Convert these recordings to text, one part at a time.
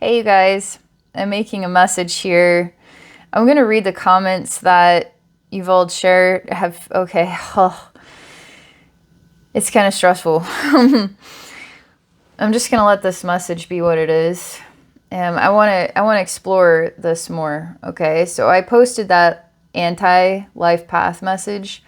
Hey you guys, I'm making a message here. I'm going to read the comments that you've all shared. It's kind of stressful. I'm just going to let this message be what it is. I want to explore this more, okay? So I posted that anti-life path message.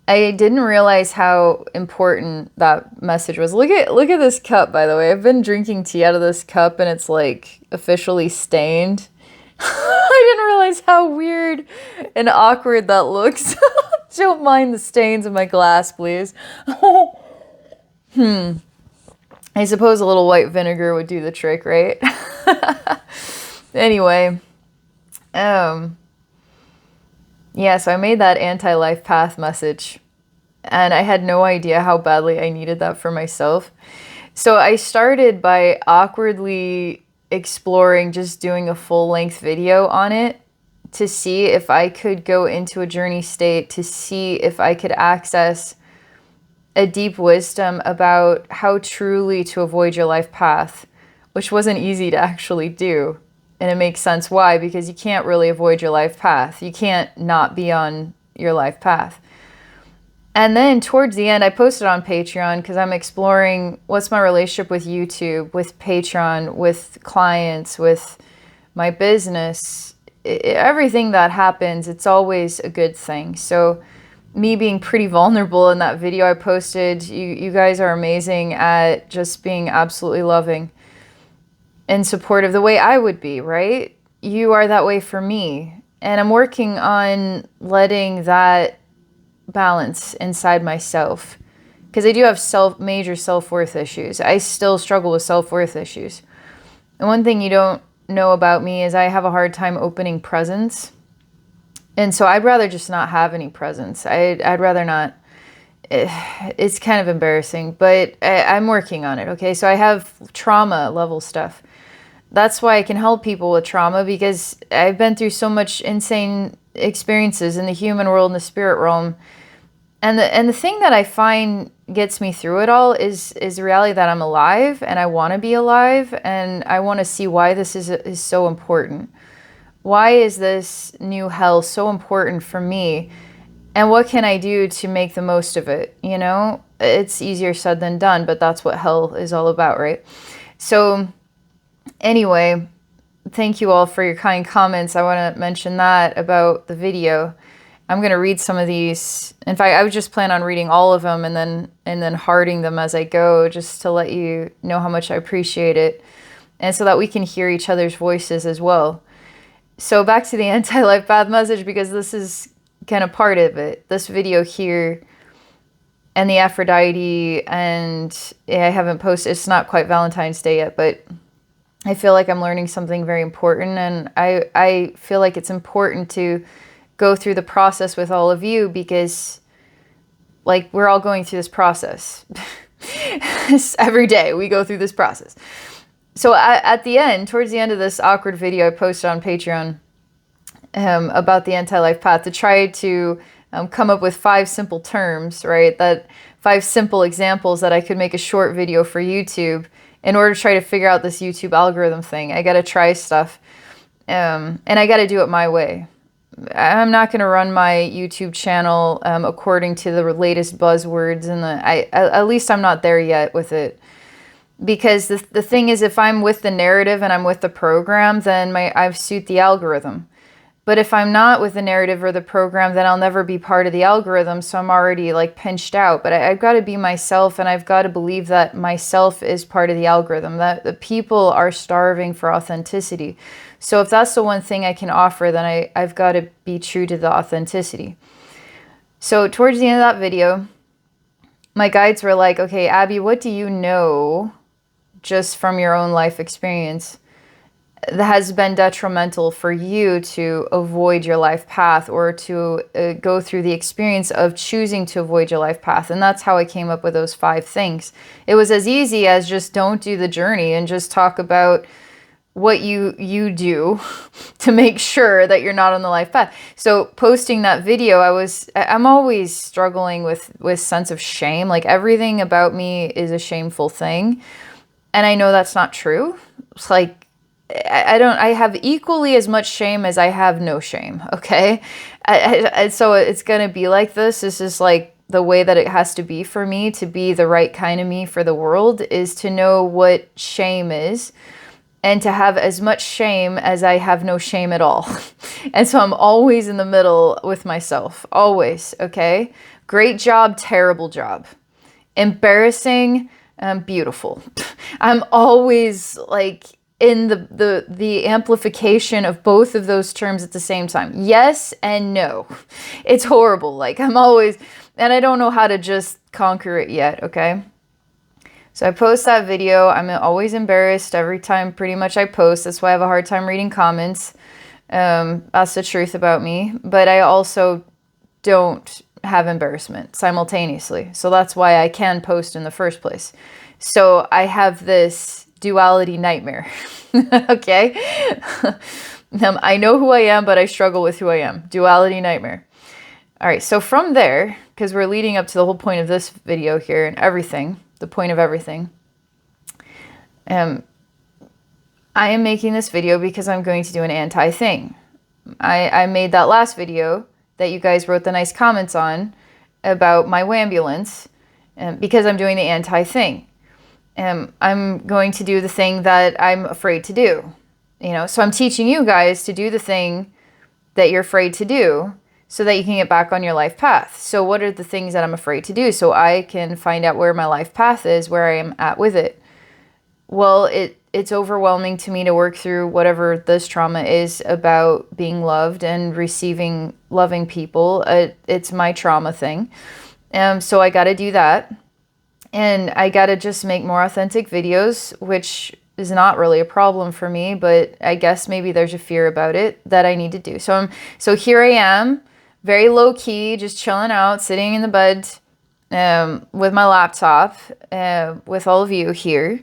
I didn't realize how important that message was. Look at this cup, by the way. I've been drinking tea out of this cup and it's like officially stained. I didn't realize how weird and awkward that looks. Don't mind the stains of my glass, please. I suppose a little white vinegar would do the trick, right? Anyway, yeah, so I made that anti-life path message and I had no idea how badly I needed that for myself. So I started by awkwardly exploring just doing a full-length video on it to see if I could go into a journey state, to see if I could access a deep wisdom about how truly to avoid your life path, which wasn't easy to actually do. And it makes sense why, because you can't really avoid your life path. You can't not be on your life path. And then towards the end, I posted on Patreon because I'm exploring what's my relationship with YouTube, with Patreon, with clients, with my business. Everything that happens, it's always a good thing. So me being pretty vulnerable in that video I posted, you guys are amazing at just being absolutely loving and supportive the way I would be, right? You are that way for me. And I'm working on letting that balance inside myself because I do have major self-worth issues. I still struggle with self-worth issues. And one thing you don't know about me is I have a hard time opening presents. And so I'd rather just not have any presents. I'd rather not. It's kind of embarrassing, but I'm working on it, okay? So I have trauma level stuff. That's why I can help people with trauma, because I've been through so much insane experiences in the human world and the spirit realm. And the thing that I find gets me through it all is the reality that I'm alive and I want to be alive and I want to see why this is so important. Why is this new hell so important for me? And what can I do to make the most of it? You know, it's easier said than done, but that's what hell is all about, right? So anyway, thank you all for your kind comments. I want to mention that about the video. I'm going to read some of these. In fact, I would just plan on reading all of them and then hearting them as I go, just to let you know how much I appreciate it. And so that we can hear each other's voices as well. So back to the anti-life path message, because this is kind of part of it. This video here and the Aphrodite, and I haven't posted, it's not quite Valentine's Day yet, but I feel like I'm learning something very important, and I feel like it's important to go through the process with all of you, because like we're all going through this process. Every day we go through this process. So at the end, towards the end of this awkward video I posted on Patreon about the anti-life path, to try to come up with 5 simple terms, right? That 5 simple examples that I could make a short video for YouTube in order to try to figure out this YouTube algorithm thing. I got to try stuff and I got to do it my way. I'm not going to run my YouTube channel according to the latest buzzwords, and at least I'm not there yet with it. Because the thing is, if I'm with the narrative and I'm with the program, then I've suit the algorithm. But if I'm not with the narrative or the program, then I'll never be part of the algorithm. So I'm already like pinched out. But I've got to be myself, and I've got to believe that myself is part of the algorithm, that the people are starving for authenticity. So if that's the one thing I can offer, then I've got to be true to the authenticity. So towards the end of that video, my guides were like, okay, Abby, what do you know just from your own life experience that has been detrimental for you to avoid your life path, or to go through the experience of choosing to avoid your life path? And that's how I came up with those 5 things. It was as easy as just don't do the journey and just talk about what you do to make sure that you're not on the life path. So posting that video, I'm always struggling with sense of shame. Like everything about me is a shameful thing. And I know that's not true. It's like, I have equally as much shame as I have no shame, okay? So it's gonna be like this. This is like the way that it has to be for me to be the right kind of me for the world, is to know what shame is and to have as much shame as I have no shame at all. And so I'm always in the middle with myself, always, okay? Great job, terrible job. Embarrassing, beautiful. I'm always like in the amplification of both of those terms at the same time. Yes and no. It's horrible. Like I'm always, and I don't know how to just conquer it yet, okay? So I post that video. I'm always embarrassed every time pretty much I post. That's why I have a hard time reading comments. That's the truth about me. But I also don't have embarrassment simultaneously. So that's why I can post in the first place. So I have this duality nightmare. Okay? I know who I am, but I struggle with who I am. Duality nightmare. All right, so from there, because we're leading up to the whole point of this video here and everything, the point of everything, I am making this video because I'm going to do an anti-thing. I made that last video that you guys wrote the nice comments on about my Wha-mbulance, because I'm doing the anti-thing. I'm going to do the thing that I'm afraid to do. So I'm teaching you guys to do the thing that you're afraid to do so that you can get back on your life path. So what are the things that I'm afraid to do so I can find out where my life path is, where I am at with it? Well, it's overwhelming to me to work through whatever this trauma is about being loved and receiving loving people. It's my trauma thing. So I got to do that. And I got to just make more authentic videos, which is not really a problem for me, but I guess maybe there's a fear about it that I need to do. So here I am, very low key, just chilling out, sitting in the bed with my laptop, with all of you here,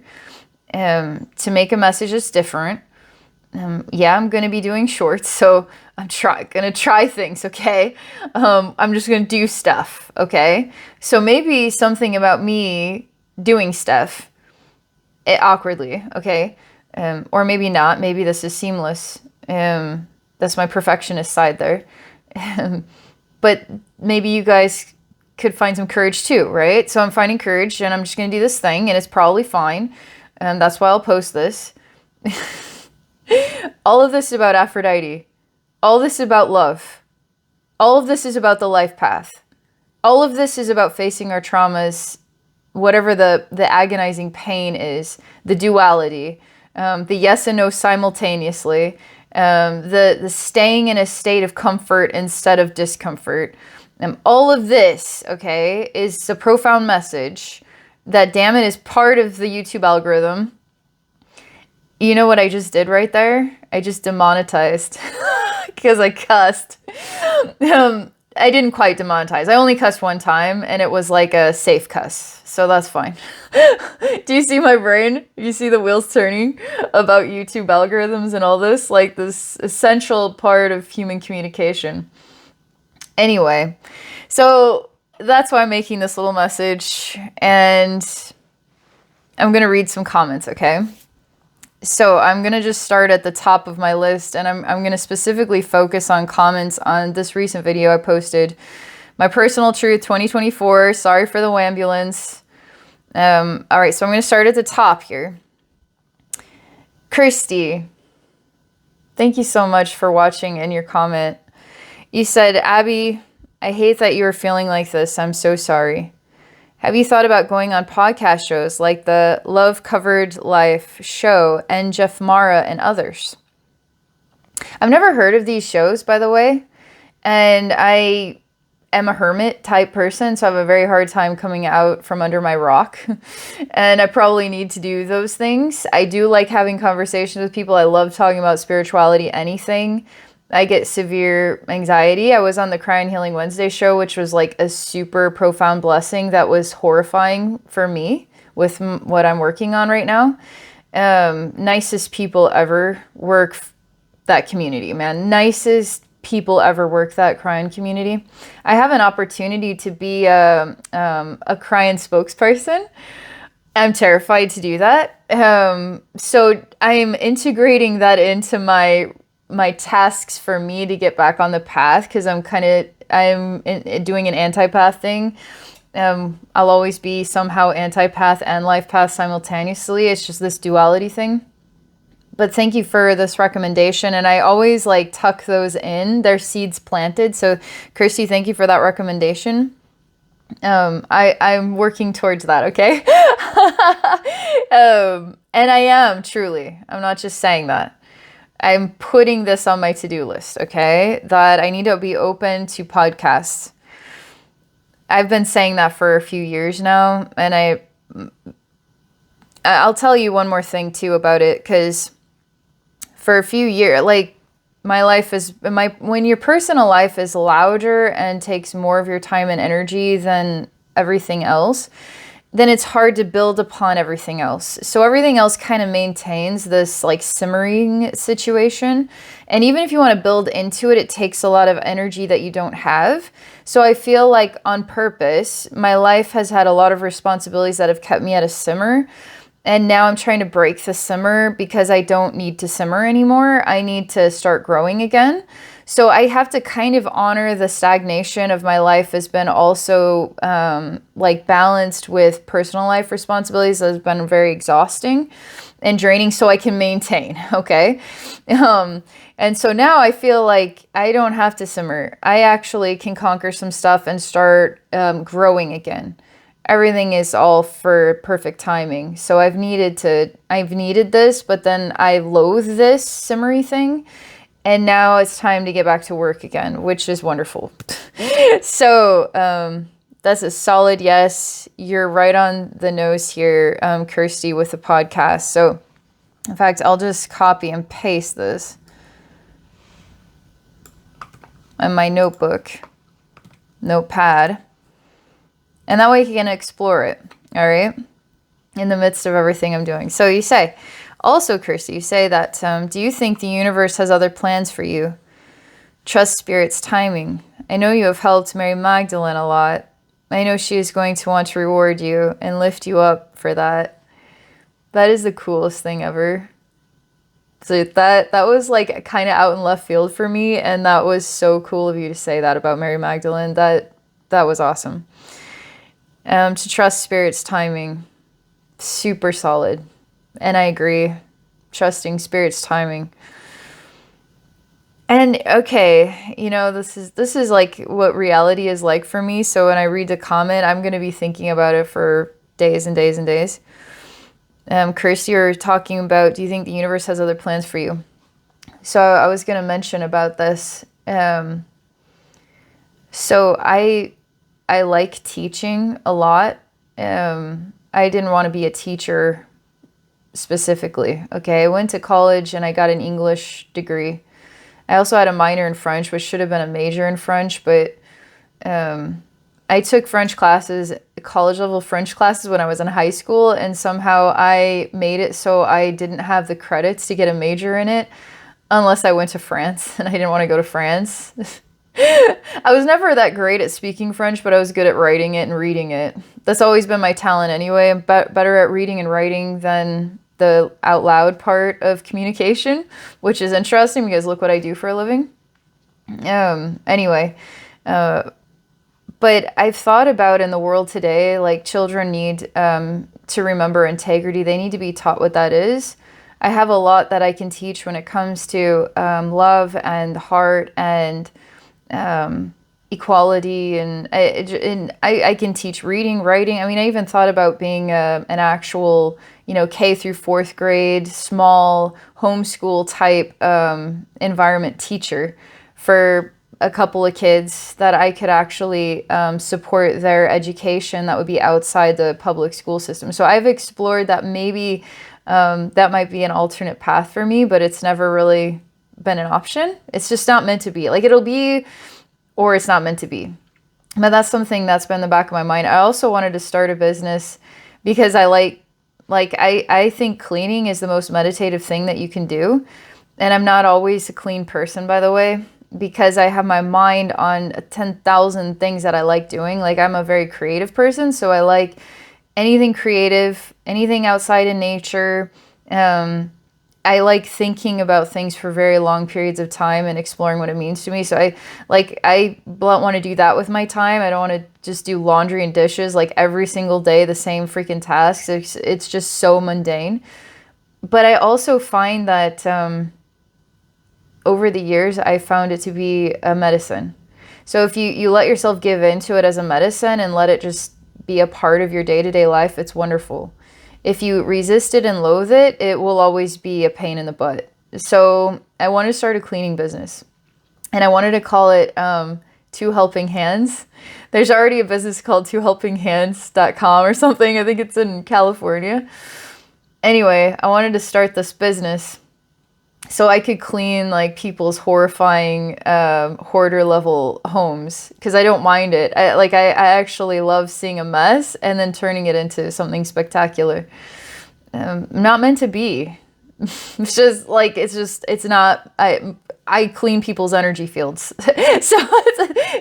to make a message that's different. Yeah, I'm going to be doing shorts, so I'm going to try things, okay? I'm just going to do stuff, okay? So maybe something about me doing stuff awkwardly, okay? Or maybe not. Maybe this is seamless. That's my perfectionist side there. But maybe you guys could find some courage too, right? So I'm finding courage and I'm just going to do this thing and it's probably fine. And that's why I'll post this. All of this is about Aphrodite. All this is about love. All of this is about the life path. All of this is about facing our traumas, whatever the agonizing pain is, the duality, the yes and no simultaneously, the staying in a state of comfort instead of discomfort. All of this, okay, is a profound message that, damn it, is part of the YouTube algorithm. You know what I just did right there? I just demonetized because I cussed. I didn't quite demonetize. I only cussed one time and it was like a safe cuss. So that's fine. Do you see my brain? You see the wheels turning about YouTube algorithms and all this? Like this essential part of human communication. Anyway, so that's why I'm making this little message. And I'm going to read some comments, okay? So I'm going to just start at the top of my list, and I'm going to specifically focus on comments on this recent video I posted. My personal truth 2024. Sorry for the Wha-mbulance. All right, so I'm going to start at the top here. Christy, thank you so much for watching and your comment. You said, Abby, I hate that you are feeling like this. I'm so sorry. Have you thought about going on podcast shows like the Love Covered Life show and Jeff Mara and others? I've never heard of these shows, by the way, and I am a hermit type person, so I have a very hard time coming out from under my rock, and I probably need to do those things. I do like having conversations with people. I love talking about spirituality, anything. I get severe anxiety. I was on the Cry and Healing Wednesday show, which was like a super profound blessing that was horrifying for me with what I'm working on right now. Nicest people ever work that community, man. Nicest people ever work that Crying community. I have an opportunity to be a Crying spokesperson. I'm terrified to do that. So I'm integrating that into my tasks for me to get back on the path because doing an anti-path thing. I'll always be somehow anti-path and life path simultaneously. It's just this duality thing. But thank you for this recommendation. And I always like tuck those in. They're seeds planted. So Kirsty, thank you for that recommendation. I'm working towards that, okay? And I am truly. I'm not just saying that. I'm putting this on my to-do list, okay? That I need to be open to podcasts. I've been saying that for a few years now, and I'll tell you one more thing too about it, because for a few years, like when your personal life is louder and takes more of your time and energy than everything else, then it's hard to build upon everything else. So everything else kind of maintains this like simmering situation. And even if you want to build into it, it takes a lot of energy that you don't have. So I feel like on purpose, my life has had a lot of responsibilities that have kept me at a simmer. And now I'm trying to break the simmer because I don't need to simmer anymore. I need to start growing again. So I have to kind of honor the stagnation of my life has been also like balanced with personal life responsibilities that has been very exhausting and draining so I can maintain, okay? And so now I feel like I don't have to simmer. I actually can conquer some stuff and start growing again. Everything is all for perfect timing. So I've needed this, but then I loathe this simmery thing. And now it's time to get back to work again, which is wonderful. So that's a solid yes. You're right on the nose here, Kirsty, with the podcast. So in fact, I'll just copy and paste this on my notepad. And that way you can explore it, all right? In the midst of everything I'm doing. So you say, also, Kirsty, you say that, do you think the universe has other plans for you? Trust Spirit's timing. I know you have helped Mary Magdalene a lot. I know she is going to want to reward you and lift you up for that. That is the coolest thing ever. So that was like kind of out in left field for me, and that was so cool of you to say that about Mary Magdalene. That was awesome. To trust Spirit's timing. Super solid. And I agree. Trusting Spirit's timing. And okay, this is like what reality is like for me. So when I read the comment, I'm going to be thinking about it for days and days and days. Kirsty, you're talking about, do you think the universe has other plans for you? So I was going to mention about this. So I like teaching a lot. I didn't want to be a teacher specifically. Okay, I went to college and I got an English degree. I also had a minor in French, which should have been a major in French, but I took French classes, college level French classes when I was in high school, and somehow I made it so I didn't have the credits to get a major in it unless I went to France, and I didn't want to go to France. I was never that great at speaking French, but I was good at writing it and reading it. That's always been my talent anyway. I'm better at reading and writing than the out loud part of communication, which is interesting because look what I do for a living. Anyway, but I've thought about in the world today, like children need to remember integrity. They need to be taught what that is. I have a lot that I can teach when it comes to love and heart and equality, and I can teach reading, writing. I mean, I even thought about being an actual, K through fourth grade, small homeschool type environment teacher for a couple of kids that I could actually support their education that would be outside the public school system. So I've explored that maybe that might be an alternate path for me, but it's never really been an option. It's just not meant to be. Like it'll be, or it's not meant to be. But that's something that's been in the back of my mind. I also wanted to start a business because I think cleaning is the most meditative thing that you can do. And I'm not always a clean person, by the way, because I have my mind on 10,000 things that I like doing. Like I'm a very creative person, so I like anything creative, anything outside in nature. I like thinking about things for very long periods of time and exploring what it means to me. So I want to do that with my time. I don't want to just do laundry and dishes like every single day, the same freaking tasks. It's just so mundane. But I also find that over the years, I found it to be a medicine. So if you let yourself give into it as a medicine and let it just be a part of your day-to-day life, it's wonderful. If you resist it and loathe it, it will always be a pain in the butt. So I wanted to start a cleaning business, and I wanted to call it Two Helping Hands. There's already a business called twohelpinghands.com or something. I think it's in California. Anyway, I wanted to start this business so I could clean like people's horrifying hoarder level homes, because I don't mind it. I actually love seeing a mess and then turning it into something spectacular. Not meant to be. It's not. I clean people's energy fields. So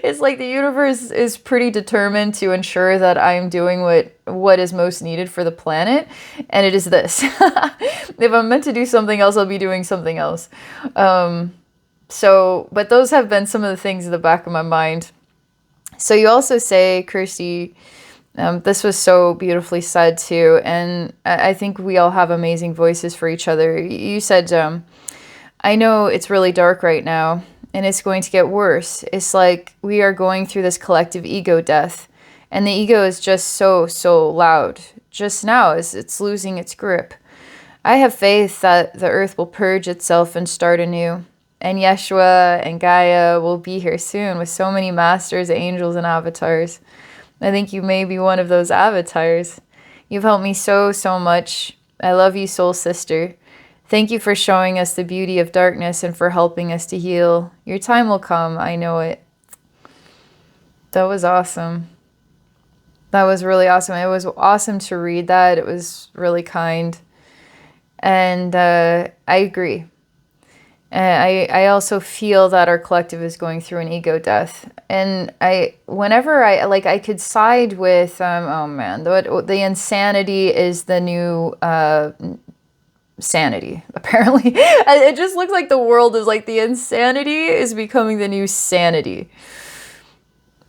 it's like the universe is pretty determined to ensure that I'm doing what is most needed for the planet. And it is this. If I'm meant to do something else, I'll be doing something else. But those have been some of the things in the back of my mind. So you also say, Kirsty, this was so beautifully said too. And I think we all have amazing voices for each other. You said, I know it's really dark right now, and it's going to get worse. It's like we are going through this collective ego death, and the ego is just so loud. Just now, as it's losing its grip. I have faith that the earth will purge itself and start anew, and Yeshua and Gaia will be here soon with so many masters, angels, and avatars. I think you may be one of those avatars. You've helped me so much. I love you, soul sister. Thank you for showing us the beauty of darkness and for helping us to heal. Your time will come. I know it. That was awesome. That was really awesome. It was awesome to read that. It was really kind. And I agree. I also feel that our collective is going through an ego death. And whenever I could side with, oh man, the insanity is the new sanity, apparently. It just looks like the world is like the insanity is becoming the new sanity.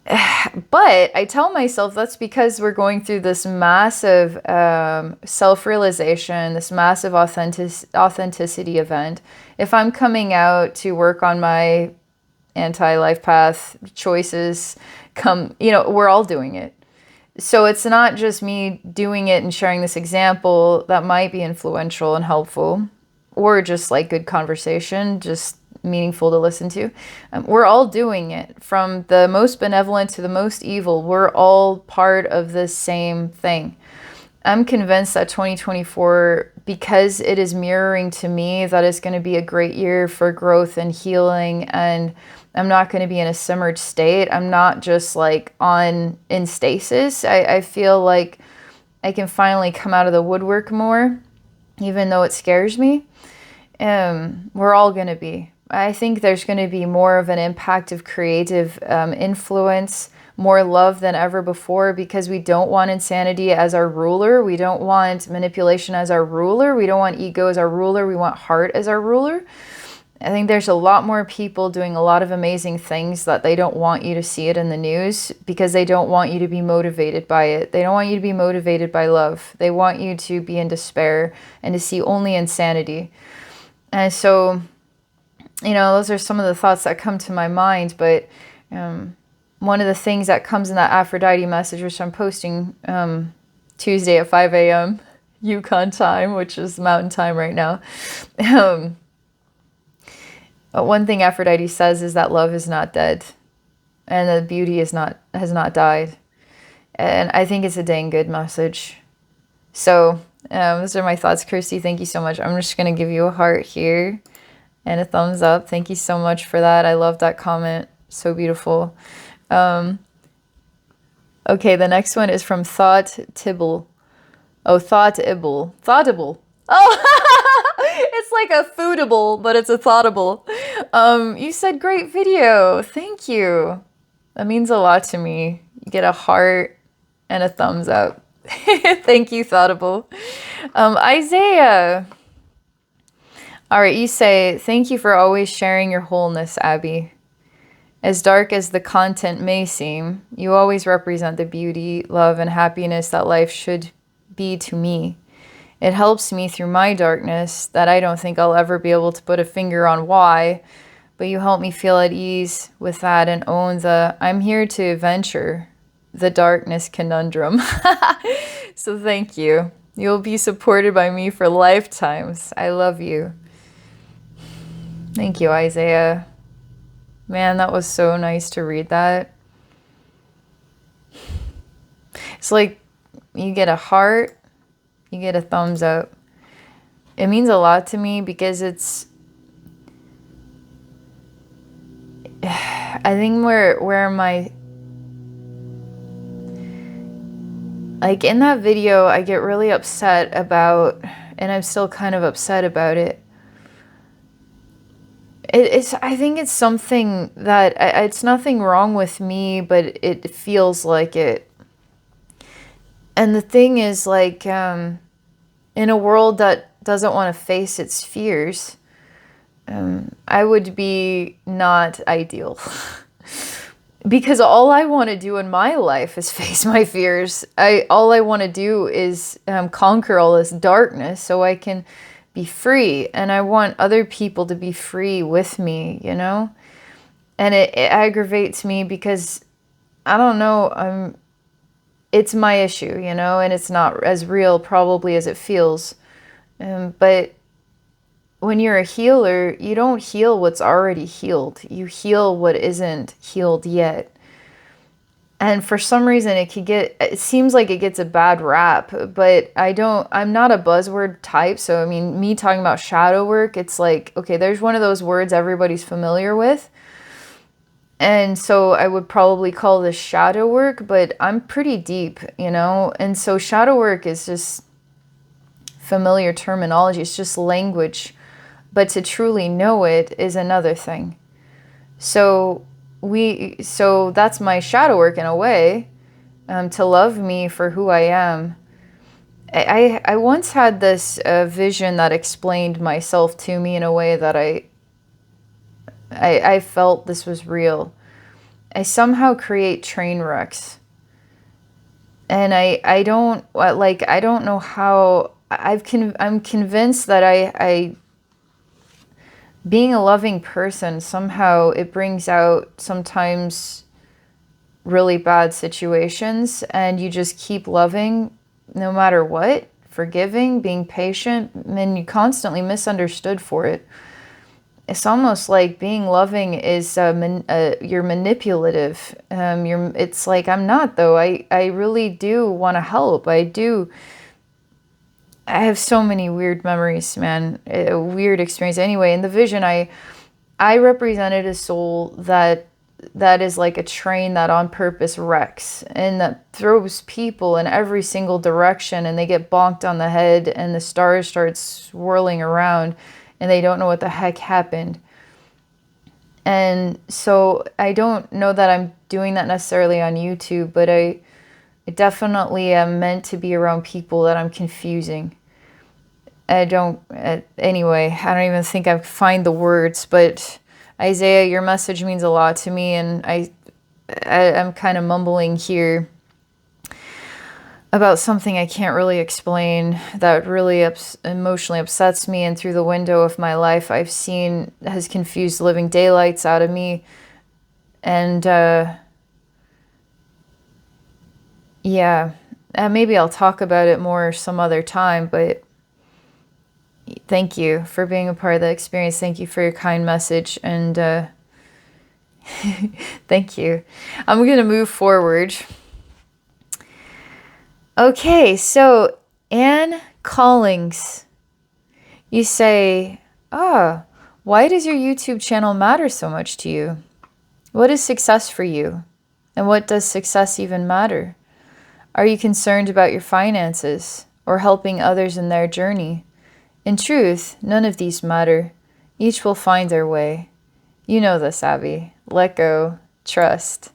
But I tell myself that's because we're going through this massive self-realization, this massive authenticity event. If I'm coming out to work on my anti-life path choices, we're all doing it. So it's not just me doing it and sharing this example that might be influential and helpful, or just like good conversation, just meaningful to listen to. We're all doing it, from the most benevolent to the most evil. We're all part of the same thing. I'm convinced that 2024, because it is mirroring to me that it's going to be a great year for growth and healing, and I'm not going to be in a simmered state. I'm not just like in stasis. I feel like I can finally come out of the woodwork more, even though it scares me. We're all going to be. I think there's going to be more of an impact of creative influence, more love than ever before, because we don't want insanity as our ruler. We don't want manipulation as our ruler. We don't want ego as our ruler. We want heart as our ruler. I think there's a lot more people doing a lot of amazing things that they don't want you to see it in the news, because they don't want you to be motivated by it. They don't want you to be motivated by love. They want you to be in despair and to see only insanity. And so, those are some of the thoughts that come to my mind. But one of the things that comes in that Aphrodite message, which I'm posting Tuesday at 5 a.m. Yukon time, which is mountain time right now. But one thing Aphrodite says is that love is not dead, and the beauty has not died. And I think it's a dang good message. So those are my thoughts, Kirsty. Thank you so much. I'm just going to give you a heart here and a thumbs up. Thank you so much for that. I love that comment. So beautiful. Okay, the next one is from Thought Tibble. Oh, Thoughtable. Oh, it's like a foodable, but it's a thoughtable. You said great video. Thank you. That means a lot to me. You get a heart and a thumbs up. Thank you, Thoughtable. Isaiah. All right, you say, thank you for always sharing your wholeness, Abbey. As dark as the content may seem, you always represent the beauty, love, and happiness that life should be to me. It helps me through my darkness that I don't think I'll ever be able to put a finger on why, but you help me feel at ease with that and own the I'm here to venture the darkness conundrum. So thank you. You'll be supported by me for lifetimes. I love you. Thank you, Isaiah. Man, that was so nice to read that. It's like you get a heart, you get a thumbs up. It means a lot to me because it's, I think where my, like in that video, I get really upset about, and I'm still kind of upset about it. I think it's something that, it's nothing wrong with me, but it feels like it. And the thing is, like, in a world that doesn't want to face its fears, I would be not ideal. Because all I want to do in my life is face my fears. All I want to do is conquer all this darkness so I can be free. And I want other people to be free with me, you know? And it aggravates me because, I don't know, it's my issue, you know? And it's not as real probably as it feels. But when you're a healer, you don't heal what's already healed. You heal what isn't healed yet. And for some reason it seems like it gets a bad rap, but I'm not a buzzword type. So, I mean, me talking about shadow work, it's like, okay, there's one of those words everybody's familiar with. And so I would probably call this shadow work, but I'm pretty deep, you know? And so shadow work is just familiar terminology. It's just language. But to truly know it is another thing. So that's my shadow work in a way, to love me for who I am. I once had this vision that explained myself to me in a way that I felt this was real. I somehow create train wrecks. And I don't know how. I'm convinced that being a loving person, somehow it brings out sometimes really bad situations, and you just keep loving no matter what, forgiving, being patient, and you constantly misunderstood for it. It's almost like being loving is you're manipulative. It's like I'm not, though. I really do want to help. I have so many weird memories, man. A weird experience. Anyway, in the vision, I represented a soul that is like a train that on purpose wrecks and that throws people in every single direction, and they get bonked on the head and the stars start swirling around and they don't know what the heck happened. And so I don't know that I'm doing that necessarily on YouTube, but I definitely am meant to be around people that I'm confusing. Anyway, I don't even think I find the words, but Isaiah, your message means a lot to me, and I'm kind of mumbling here about something I can't really explain that really emotionally upsets me, and through the window of my life I've seen has confused living daylights out of me. And yeah, maybe I'll talk about it more some other time, but thank you for being a part of the experience. Thank you for your kind message. And thank you. I'm going to move forward. Okay, so Anne Collings, you say, why does your YouTube channel matter so much to you? What is success for you? And what does success even matter? Are you concerned about your finances or helping others in their journey? In truth, none of these matter. Each will find their way. You know this, Abbey. Let go. Trust.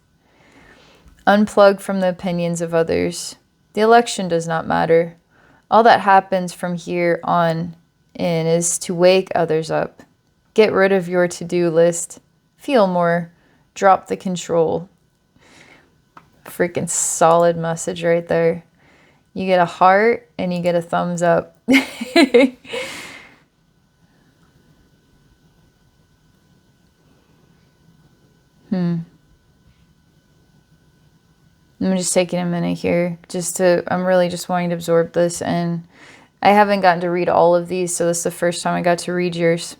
Unplug from the opinions of others. The election does not matter. All that happens from here on in is to wake others up. Get rid of your to-do list. Feel more. Drop the control. Freaking solid message right there. You get a heart and you get a thumbs up. I'm just taking a minute here I'm really just wanting to absorb this, and I haven't gotten to read all of these, so this is the first time I got to read yours.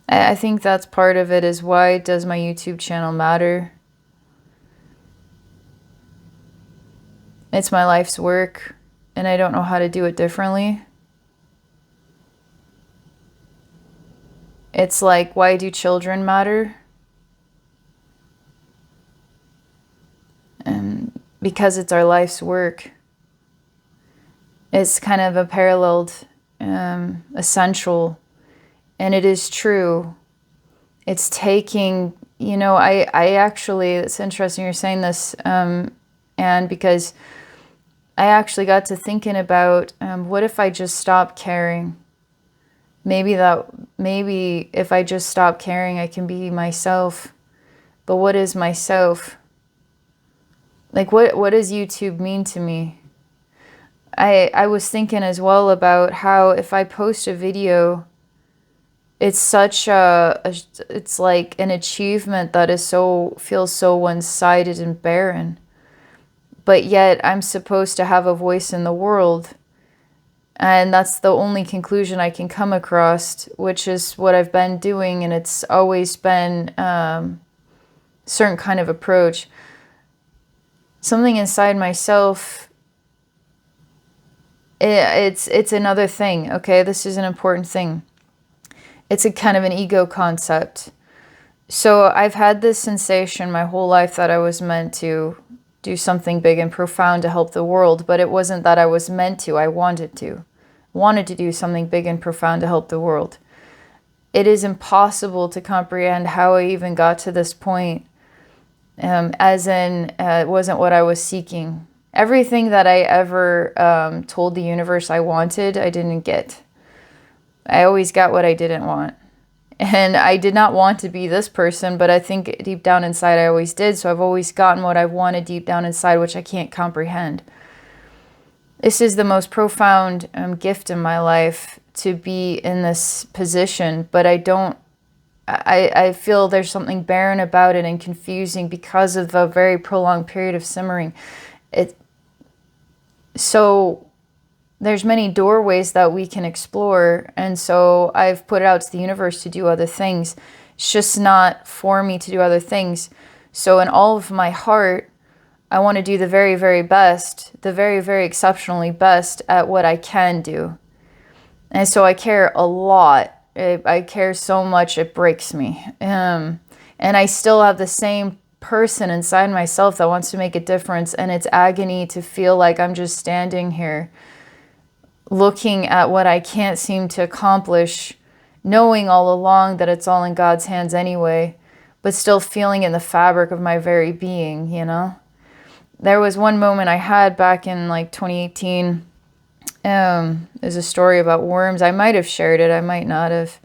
I think that's part of it, is why does my YouTube channel matter? It's my life's work, and I don't know how to do it differently. It's like, why do children matter? Because it's our life's work. It's kind of a paralleled, essential, and it is true. It's taking, I actually, it's interesting you're saying this, and because I actually got to thinking about, what if I just stopped caring? Maybe if I just stop caring, I can be myself. But what is myself? Like, what does YouTube mean to me? I was thinking as well about how if I post a video, it's such it's like an achievement that feels so one-sided and barren. But yet I'm supposed to have a voice in the world. And that's the only conclusion I can come across, which is what I've been doing. And it's always been certain kind of approach. Something inside myself, it's another thing, okay? This is an important thing. It's a kind of an ego concept. So I've had this sensation my whole life that I was meant to do something big and profound to help the world, but it wasn't that I was meant to, I wanted to. Wanted to do something big and profound to help the world. It is impossible to comprehend how I even got to this point. It wasn't what I was seeking. Everything that I ever told the universe I wanted, I didn't get. I always got what I didn't want. And I did not want to be this person, but I think deep down inside I always did. So I've always gotten what I've wanted deep down inside, which I can't comprehend. This is the most profound gift in my life, to be in this position, but I feel there's something barren about it and confusing because of the very prolonged period of simmering. So there's many doorways that we can explore, and so I've put it out to the universe to do other things. It's just not for me to do other things. So in all of my heart, I want to do the very, very best, the very, very exceptionally best at what I can do. And so I care a lot. I care so much it breaks me. And I still have the same person inside myself that wants to make a difference, and it's agony to feel like I'm just standing here looking at what I can't seem to accomplish, knowing all along that it's all in God's hands anyway, but still feeling in the fabric of my very being, There was one moment I had back in like 2018. There's a story about worms. I might have shared it, I might not have.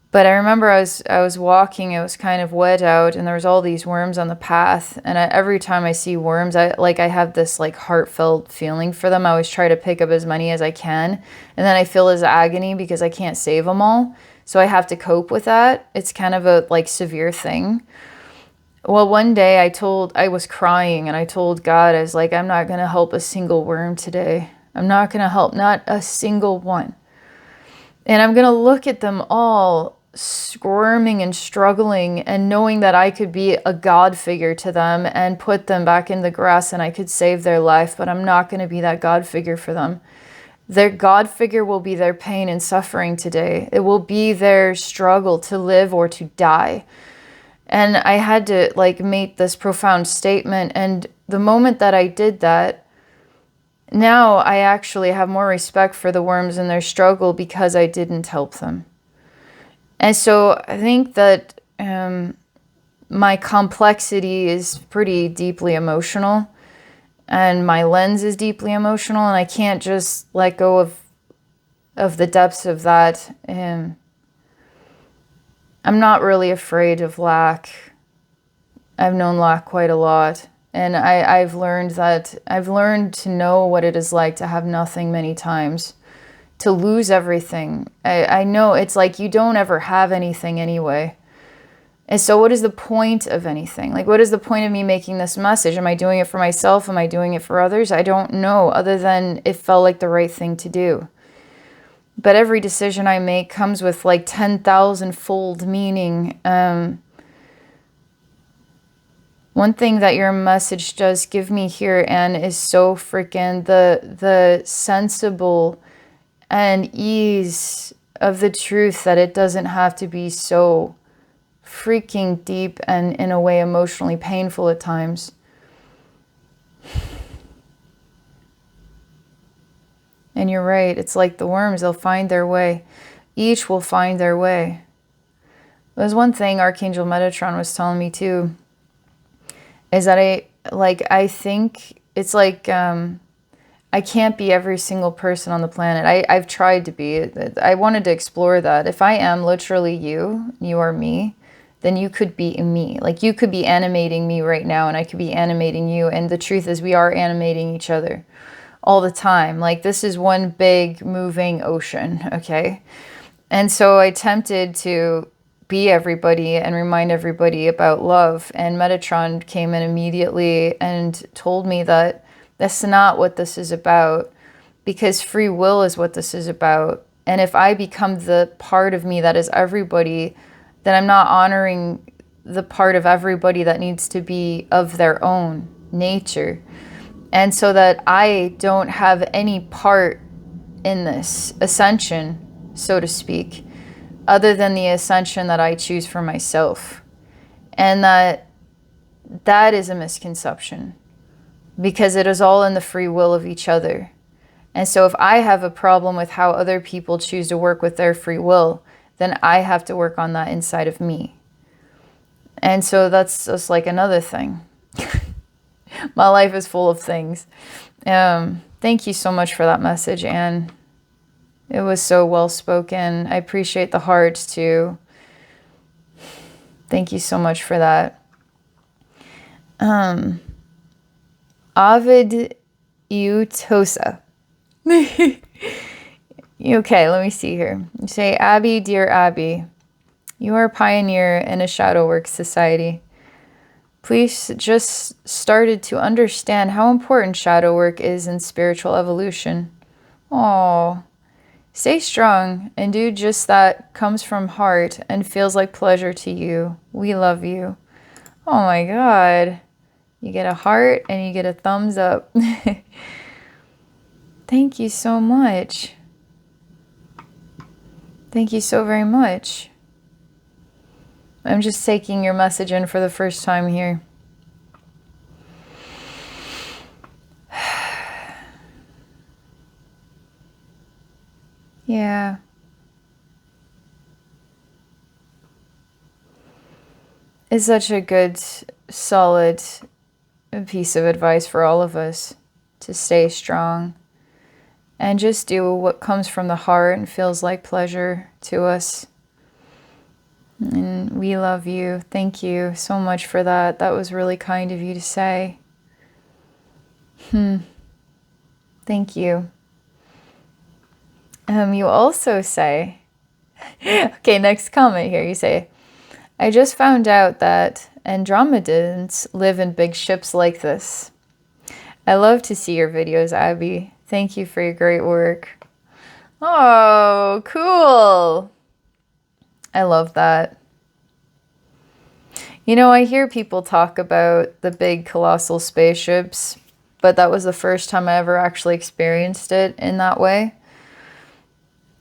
But I remember I was walking, it was kind of wet out, and there was all these worms on the path. And every time I see worms, I have this like heartfelt feeling for them. I always try to pick up as many as I can. And then I feel this agony because I can't save them all. So I have to cope with that. It's kind of a like severe thing. Well, one day I was crying, and I told God, I was like, I'm not going to help a single worm today. I'm not going to help, not a single one. And I'm going to look at them all squirming and struggling, and knowing that I could be a God figure to them and put them back in the grass and I could save their life, but I'm not going to be that God figure for them. Their God figure will be their pain and suffering today. It will be their struggle to live or to die. And I had to like make this profound statement. And the moment that I did that, now I actually have more respect for the worms and their struggle because I didn't help them. And so I think that my complexity is pretty deeply emotional. and my lens is deeply emotional, and I can't just let go of the depths of that. And I'm not really afraid of lack. I've known lack quite a lot. And I've learned to know what it is like to have nothing many times, to lose everything. I know it's like you don't ever have anything anyway. And so what is the point of anything? Like, what is the point of me making this message? Am I doing it for myself? Am I doing it for others? I don't know, other than it felt like the right thing to do. But every decision I make comes with like 10,000-fold meaning. One thing that your message does give me here, Anne, is so freaking the sensible and ease of the truth, that it doesn't have to be so freaking deep and in a way emotionally painful at times. And you're right, it's like the worms, they'll find their way. Each will find their way. There's one thing Archangel Metatron was telling me too, is that I think it's like I can't be every single person on the planet. I've tried to be. I wanted to explore that. If I am literally you, you are me, then you could be me. Like, you could be animating me right now, and I could be animating you. And the truth is, we are animating each other all the time. Like, this is one big moving ocean, okay? And so I attempted to be everybody and remind everybody about love. And Metatron came in immediately and told me that that's not what this is about, because free will is what this is about. And if I become the part of me that is everybody, then I'm not honoring the part of everybody that needs to be of their own nature. And so that I don't have any part in this ascension, so to speak, other than the ascension that I choose for myself. And that is a misconception, because it is all in the free will of each other. And so if I have a problem with how other people choose to work with their free will, then I have to work on that inside of me. And so that's just like another thing. My life is full of things. Thank you so much for that message, Anne. It was so well spoken. I appreciate the heart too. Thank you so much for that. Avid Utosa. Okay, let me see here. You say, Abbey, dear Abbey, you are a pioneer in a shadow work society. Please just started to understand how important shadow work is in spiritual evolution. Oh, stay strong and do just that comes from heart and feels like pleasure to you. We love you. Oh my God. You get a heart and you get a thumbs up. Thank you so much. Thank you so very much. I'm just taking your message in for the first time here. Yeah. It's such a good, solid piece of advice for all of us to stay strong and just do what comes from the heart and feels like pleasure to us. And we love you. Thank you so much for that. That was really kind of you to say. Thank you. You also say, okay, next comment here. You say, I just found out that Andromedans live in big ships like this. I love to see your videos, Abbey. Thank you for your great work. Oh, cool. I love that. You know, I hear people talk about the big colossal spaceships, but that was the first time I ever actually experienced it in that way.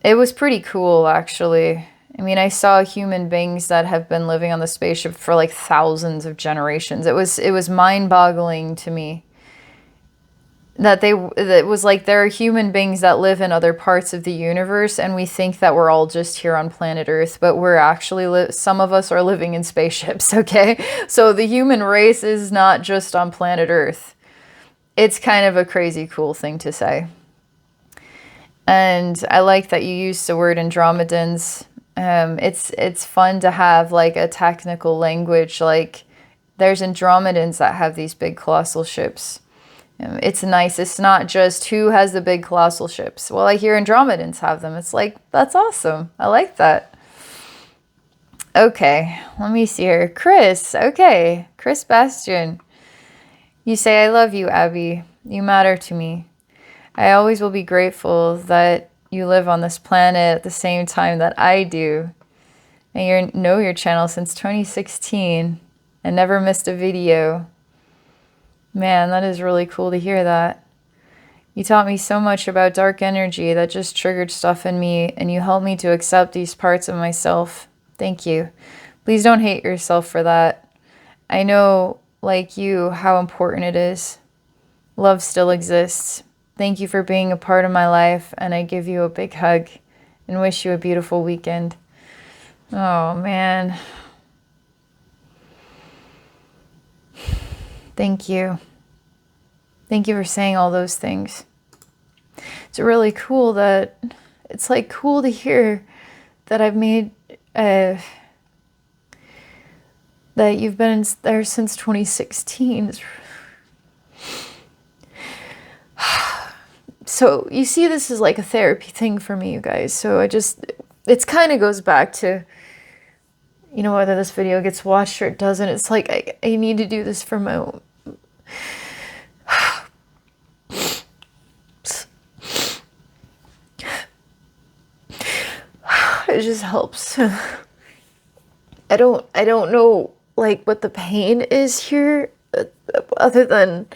It was pretty cool, actually. I mean, I saw human beings that have been living on the spaceship for like thousands of generations. It was mind-boggling to me that it was like there are human beings that live in other parts of the universe, and we think that we're all just here on planet Earth, but we're actually some of us are living in spaceships. Okay, so the human race is not just on planet Earth. it's kind of a crazy cool thing to say. And I like that you used the word Andromedans. It's fun to have like a technical language. Like there's Andromedans that have these big colossal ships. It's nice. It's not just who has the big colossal ships. Well, I hear Andromedans have them. It's like, that's awesome. I like that. Okay, let me see here. Chris, okay. Chris Bastion. You say, I love you, Abbey. You matter to me. I always will be grateful that you live on this planet at the same time that I do. And you know your channel since 2016 and never missed a video. Man, that is really cool to hear that. You taught me so much about dark energy that just triggered stuff in me, and you helped me to accept these parts of myself. Thank you. Please don't hate yourself for that. I know, like you, how important it is. Love still exists. Thank you for being a part of my life, and I give you a big hug and wish you a beautiful weekend. Oh, man. Thank you. Thank you for saying all those things. It's really cool that, it's like cool to hear that I've made, that you've been there since 2016. So you see, this is like a therapy thing for me, you guys. So it kind of goes back to, you know, whether this video gets watched or it doesn't. It's like, I need to do this for my own. It just helps. I don't know like what the pain is here, other than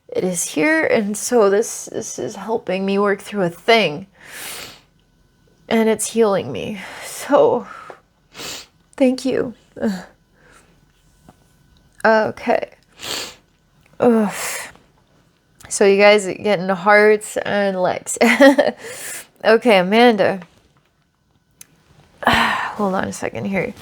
it is here, and so this is helping me work through a thing, and it's healing me. So thank you. Okay. Ugh. So you guys are getting hearts and legs. Okay, Amanda. Hold on a second here.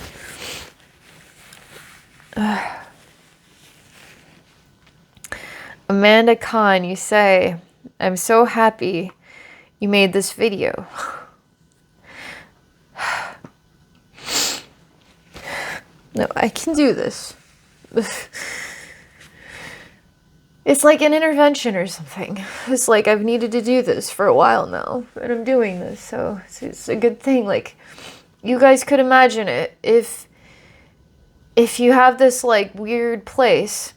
Amanda Khan, you say, I'm so happy you made this video. No, I can do this. It's like an intervention or something. It's like I've needed to do this for a while now, and I'm doing this, so it's a good thing. Like, you guys could imagine it if you have this like weird place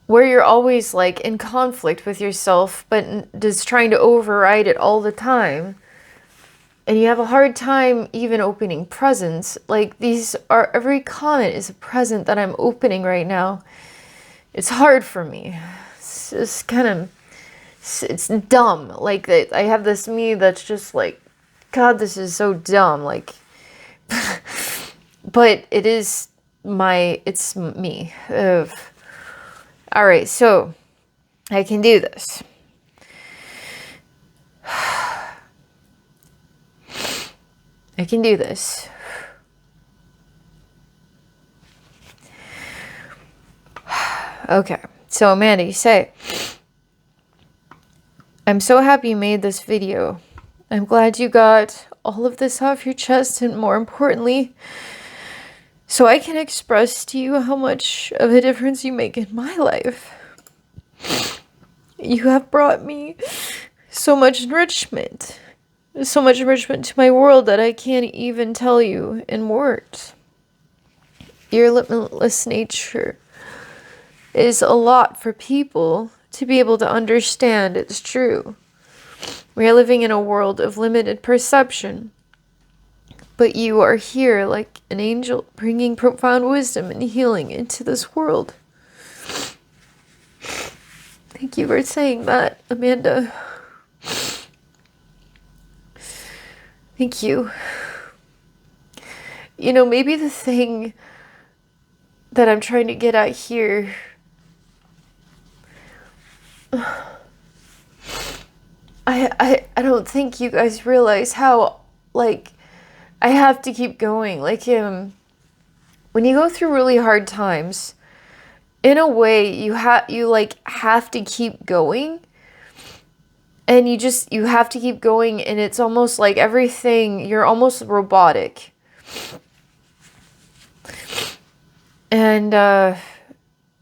where you're always like in conflict with yourself, but just trying to override it all the time, and you have a hard time even opening presents. Like, every comment is a present that I'm opening right now. It's hard for me. It's just kind of, it's dumb. Like, I have this me that's just like, God, this is so dumb. Like, but it's me. Ugh. All right, so I can do this. I can do this. Okay, so Amanda, you say, I'm so happy you made this video. I'm glad you got all of this off your chest, and more importantly, so I can express to you how much of a difference you make in my life. You have brought me so much enrichment to my world that I can't even tell you in words. Your limitless nature is a lot for people to be able to understand. It's true. We are living in a world of limited perception, but you are here like an angel, bringing profound wisdom and healing into this world. Thank you for saying that, Amanda. Thank you. You know, maybe the thing that I'm trying to get at here, I don't think you guys realize how, like, I have to keep going. Like, when you go through really hard times, in a way, you like have to keep going. And you have to keep going, and it's almost like everything, you're almost robotic. And I've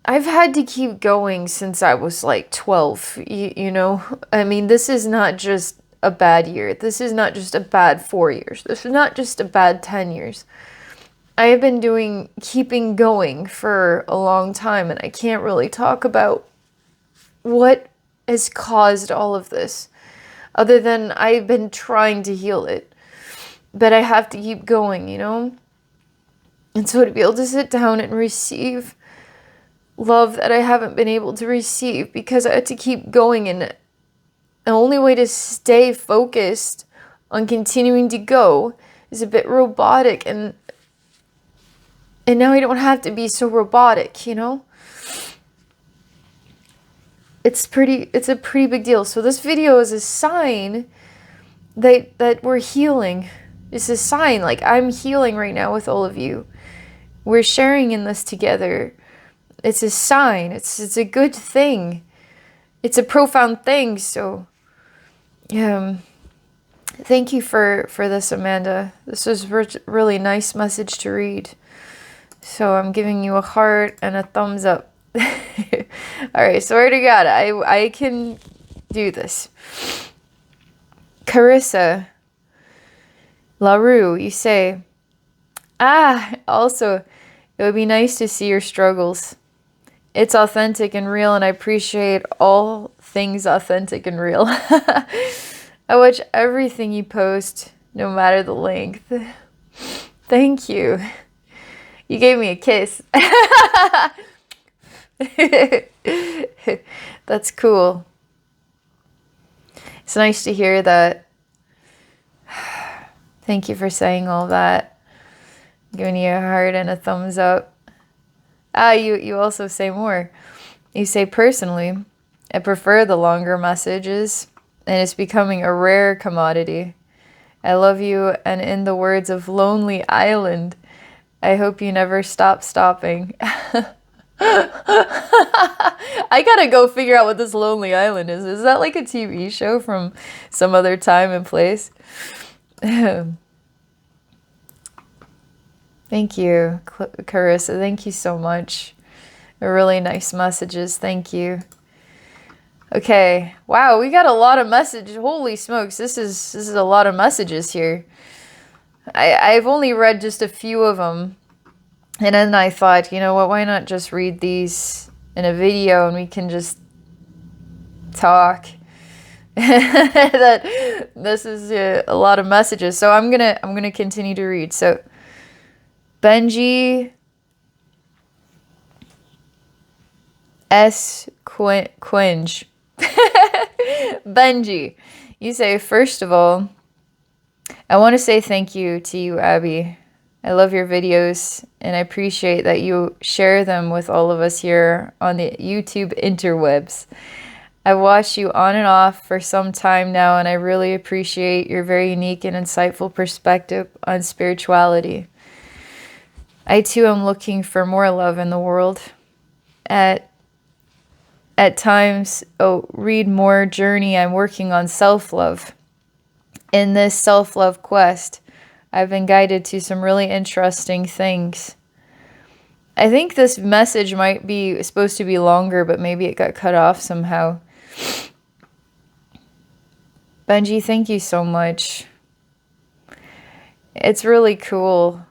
had to keep going since I was like 12, you know? I mean, this is not just a bad year. This is not just a bad 4 years. This is not just a bad 10 years. I have been keeping going for a long time, and I can't really talk about what has caused all of this, other than I've been trying to heal it. But I have to keep going, you know? And so to be able to sit down and receive love that I haven't been able to receive because I had to keep going, and the only way to stay focused on continuing to go is a bit robotic, and now I don't have to be so robotic, you know? It's a pretty big deal. So this video is a sign that we're healing. It's a sign, like, I'm healing right now with all of you. We're sharing in this together. It's a sign. It's a good thing. It's a profound thing. So, thank you for this, Amanda. This was really nice message to read. So I'm giving you a heart and a thumbs up. All right, swear to God, I can do this. Carissa LaRue, you say, also, it would be nice to see your struggles. It's authentic and real, and I appreciate all things authentic and real. I watch everything you post, no matter the length. Thank you. You gave me a kiss. That's cool. It's nice to hear that. Thank you for saying all that. I'm giving you a heart and a thumbs up. You also say more. You say, personally, I prefer the longer messages, and it's becoming a rare commodity. I love you, and in the words of Lonely Island, I hope you never stop stopping. I gotta go figure out what this Lonely Island is. Is that like a TV show from some other time and place? Thank you, Carissa. Thank you so much. They're really nice messages. Thank you. Okay. Wow, we got a lot of messages. Holy smokes, this is a lot of messages here. I've only read just a few of them. And then I thought, you know what, why not just read these in a video and we can just talk. That this is a lot of messages. So I'm gonna continue to read. So Benji S. Quinge. Benji, you say, first of all, I want to say thank you to you, Abbey. I love your videos, and I appreciate that you share them with all of us here on the YouTube interwebs. I've watched you on and off for some time now, and I really appreciate your very unique and insightful perspective on spirituality. I too am looking for more love in the world. At times, read more journey. I'm working on self-love. In this self-love quest, I've been guided to some really interesting things. I think this message might be supposed to be longer, but maybe it got cut off somehow. Benji, thank you so much. It's really cool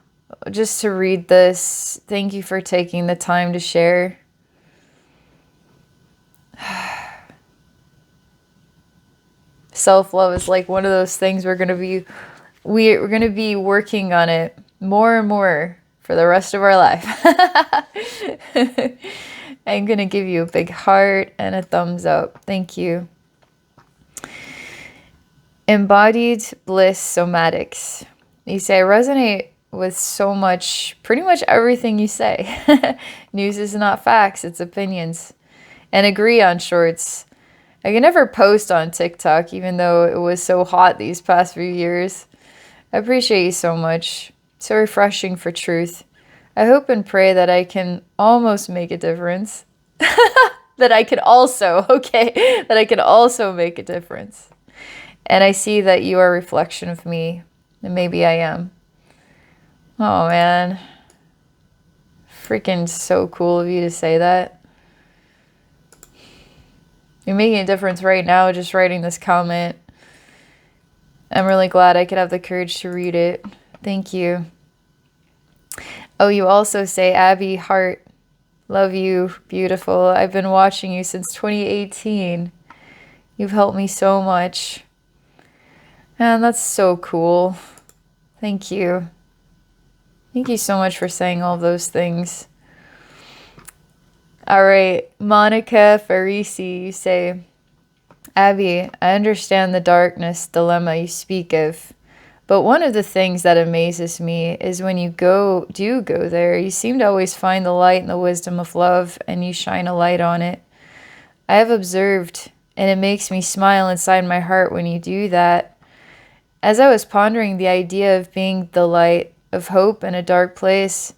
just to read this. Thank you for taking the time to share. Self-love is like one of those things we're going to be working on it more and more for the rest of our life. I'm going to give you a big heart and a thumbs up. Thank you. Embodied Bliss Somatics. You say, I resonate with pretty much everything you say. News is not facts, it's opinions. And agree on shorts. I can never post on TikTok, even though it was so hot these past few years. I appreciate you so much. So refreshing for truth. I hope and pray that I can almost make a difference. That I can also, okay, that I can also make a difference. And I see that you are a reflection of me, and maybe I am. Oh man, freaking so cool of you to say that. You're making a difference right now just writing this comment. I'm really glad I could have the courage to read it. Thank you. Oh, you also say, Abby, heart, love you, beautiful. I've been watching you since 2018. You've helped me so much. And that's so cool. Thank you. Thank you so much for saying all those things. All right, Monica Farisi, you say, Abby, I understand the darkness dilemma you speak of, but one of the things that amazes me is when you do go there, you seem to always find the light and the wisdom of love, and you shine a light on it. I have observed, and it makes me smile inside my heart when you do that. As I was pondering the idea of being the light of hope in a dark place,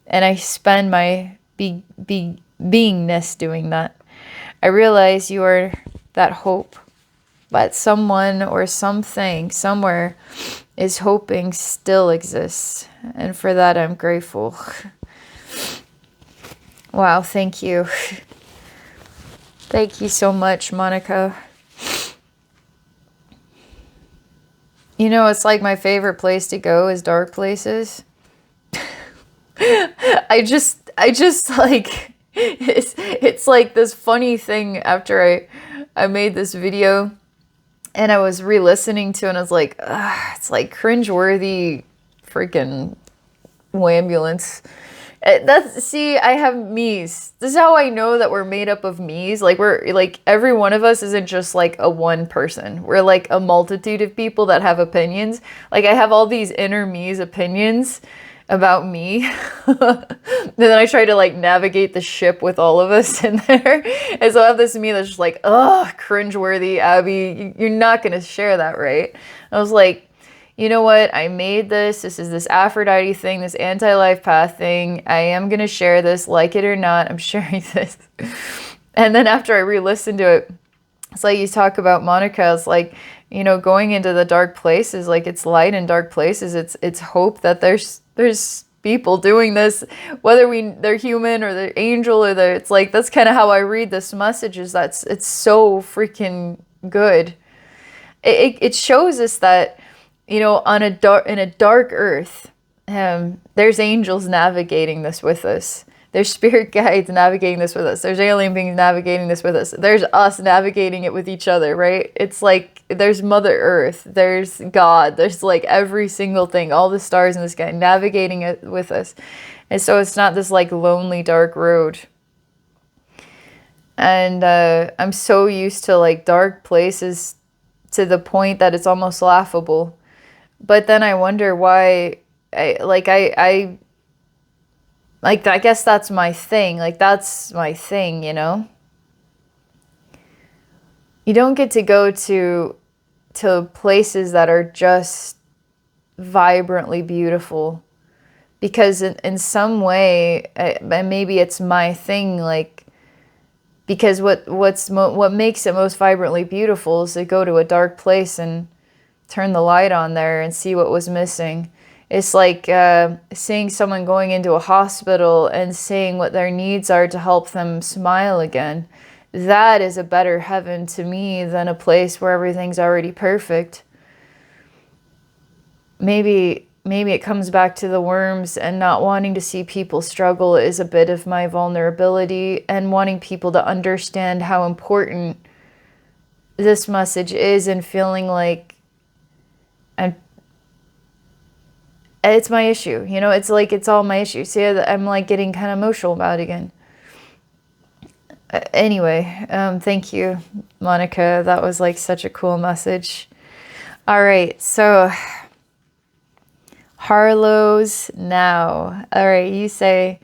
and I spend my beingness doing that, I realize you are that hope that someone or something somewhere is hoping still exists. And for that, I'm grateful. Wow, thank you. Thank you so much, Monica. You know, it's like my favorite place to go is dark places. I just like, it's like this funny thing after I made this video and I was re-listening to it and I was like, it's like cringeworthy freaking Wha-mbulance. See, I have me's. This is how I know that we're made up of me's. Like we're like, every one of us isn't just like a one person. We're like a multitude of people that have opinions. Like I have all these inner me's opinions about me. Then I try to like navigate the ship with all of us in there. And so I have this me that's just like, oh, cringeworthy, Abby. You're not going to share that, right? I was like, you know what? I made this. This is this Aphrodite thing, this anti-life path thing. I am going to share this, like it or not. I'm sharing this. And then after I re-listened to it, it's like you talk about Monica. It's like, you know, going into the dark places, like it's light in dark places. It's hope that there's people doing this, whether they're human or they're angel or it's like, that's kind of how I read this message, is that it's so freaking good. It shows us that, you know, in a dark earth, there's angels navigating this with us. There's spirit guides navigating this with us. There's alien beings navigating this with us. There's us navigating it with each other, right? It's like there's Mother Earth, there's God, there's like every single thing, all the stars in the sky navigating it with us. And so it's not this like lonely dark road. And I'm so used to like dark places to the point that it's almost laughable. But then I wonder why I guess that's my thing. Like, that's my thing, you know? You don't get to go to places that are just vibrantly beautiful. Because in some way, and maybe it's my thing, like, because what makes it most vibrantly beautiful is to go to a dark place and turn the light on there and see what was missing. It's like seeing someone going into a hospital and seeing what their needs are to help them smile again. That is a better heaven to me than a place where everything's already perfect. Maybe it comes back to the worms, and not wanting to see people struggle is a bit of my vulnerability, and wanting people to understand how important this message is, and feeling like it's my issue, you know, it's like, it's all my issue. See, I'm like getting kind of emotional about it again. Anyway, thank you, Monica. That was like such a cool message. All right, so Harlow's now. All right, you say,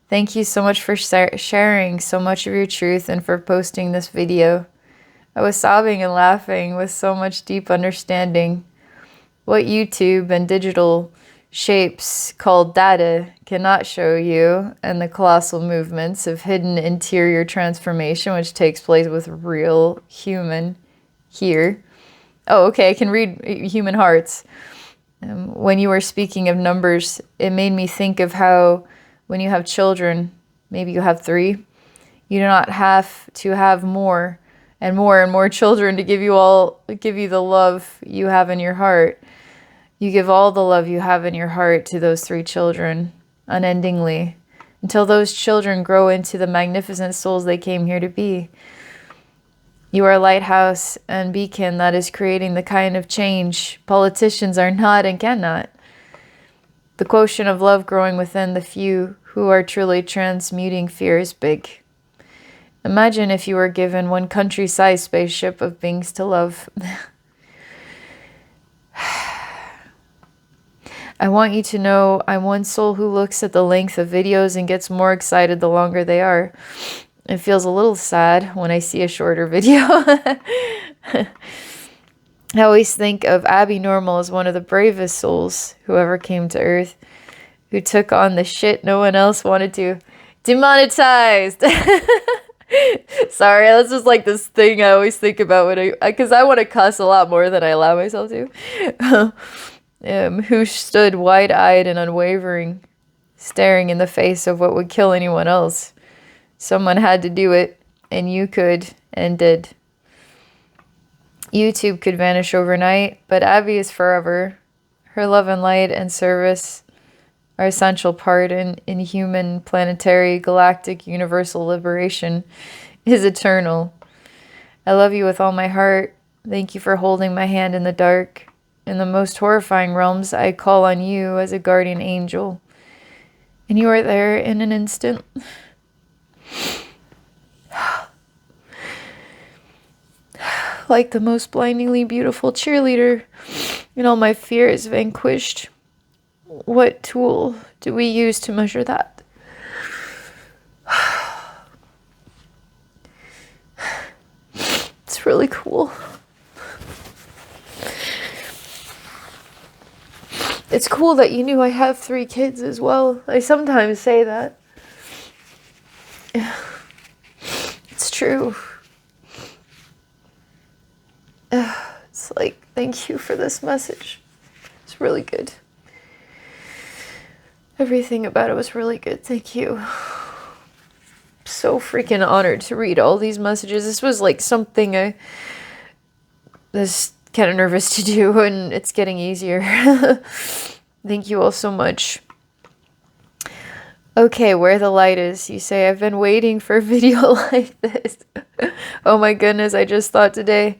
thank you so much for sharing so much of your truth and for posting this video. I was sobbing and laughing with so much deep understanding. What YouTube and digital shapes called data cannot show you, and the colossal movements of hidden interior transformation which takes place with real human here. Oh, okay, I can read human hearts. When you were speaking of numbers, it made me think of how when you have children, maybe you have 3, you do not have to have more and more and more children to give you the love you have in your heart. You give all the love you have in your heart to those 3 children, unendingly, until those children grow into the magnificent souls they came here to be. You are a lighthouse and beacon that is creating the kind of change politicians are not and cannot. The quotient of love growing within the few who are truly transmuting fear is big. Imagine if you were given one country-sized spaceship of beings to love. I want you to know I'm one soul who looks at the length of videos and gets more excited the longer they are. It feels a little sad when I see a shorter video. I always think of Abbey Normal as one of the bravest souls who ever came to Earth, who took on the shit no one else wanted to. Demonetized! Sorry, that's just like this thing I always think about when because I want to cuss a lot more than I allow myself to. Who stood wide-eyed and unwavering, staring in the face of what would kill anyone else. Someone had to do it, and you could, and did. YouTube could vanish overnight, but Abbey is forever. Her love and light and service are essential part in human, planetary, galactic, universal liberation is eternal. I love you with all my heart. Thank you for holding my hand in the dark. In the most horrifying realms, I call on you as a guardian angel. And you are there in an instant. Like the most blindingly beautiful cheerleader, and all my fear is vanquished. What tool do we use to measure that? It's really cool. It's cool that you knew I have 3 kids as well. I sometimes say that. It's true. It's like, thank you for this message. It's really good. Everything about it was really good. Thank you. I'm so freaking honored to read all these messages. This was like something I was kind of nervous to do, and it's getting easier. Thank you all so much. Okay, where the light is. You say, I've been waiting for a video like this. Oh my goodness, I just thought today,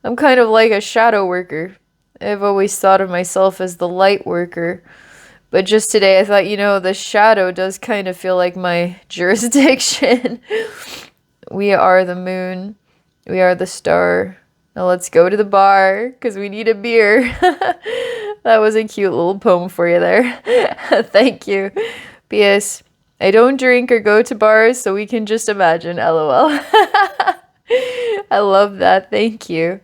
I'm kind of like a shadow worker. I've always thought of myself as the light worker. But just today I thought, the shadow does kind of feel like my jurisdiction. We are the moon. We are the star. Now let's go to the bar because we need a beer. That was a cute little poem for you there. Thank you. P.S. I don't drink or go to bars, so we can just imagine. LOL. I love that. Thank you.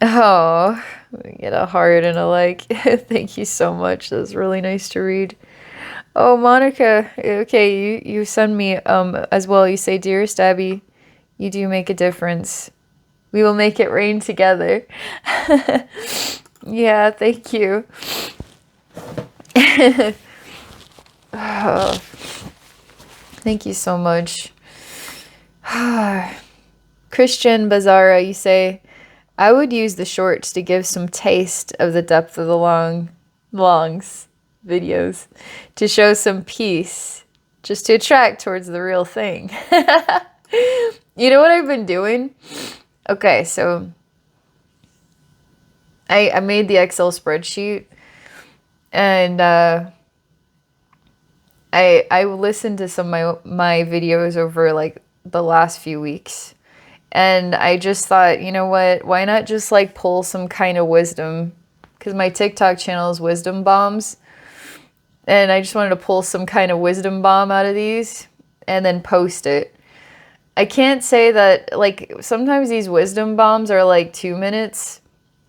Oh, we get a heart and a like. Thank you so much. That was really nice to read. Oh, Monica. Okay, you send me as well. You say, Dearest Abbey, you do make a difference. We will make it rain together. Yeah, thank you. Oh, thank you so much. Christian Bazara, you say, I would use the shorts to give some taste of the depth of the longs videos, to show some peace, just to attract towards the real thing. You know what I've been doing? Okay, so I made the Excel spreadsheet, and I listened to some of my videos over like the last few weeks, and I just thought, you know what, why not just like pull some kind of wisdom, because my TikTok channel is wisdom bombs, and I just wanted to pull some kind of wisdom bomb out of these and then post it. I can't say that, like, sometimes these wisdom bombs are like 2 minutes,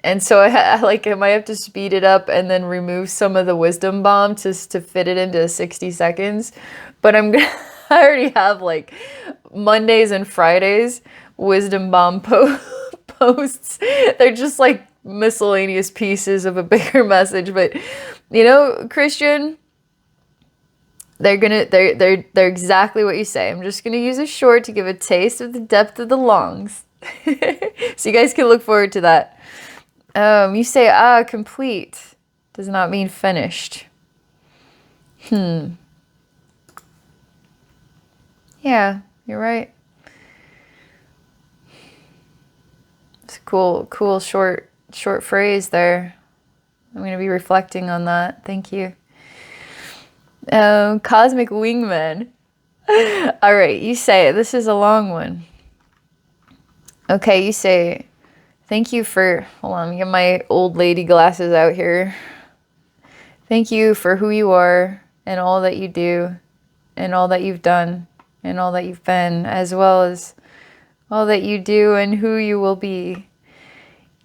And so I might have to speed it up and then remove some of the wisdom bomb just to fit it into 60 seconds. But I already have like Mondays and Fridays wisdom bomb posts. They're just like miscellaneous pieces of a bigger message. But Christian, they're exactly what you say. I'm just gonna use a short to give a taste of the depth of the longs. So you guys can look forward to that. You say, complete does not mean finished. Yeah, you're right. It's a cool short phrase there. I'm going to be reflecting on that. Thank you. Cosmic wingman. All right, you say, this is a long one. Okay, you say, thank you for, hold on, let me get my old lady glasses out here. Thank you for who you are and all that you do and all that you've done and all that you've been, as well as all that you do and who you will be.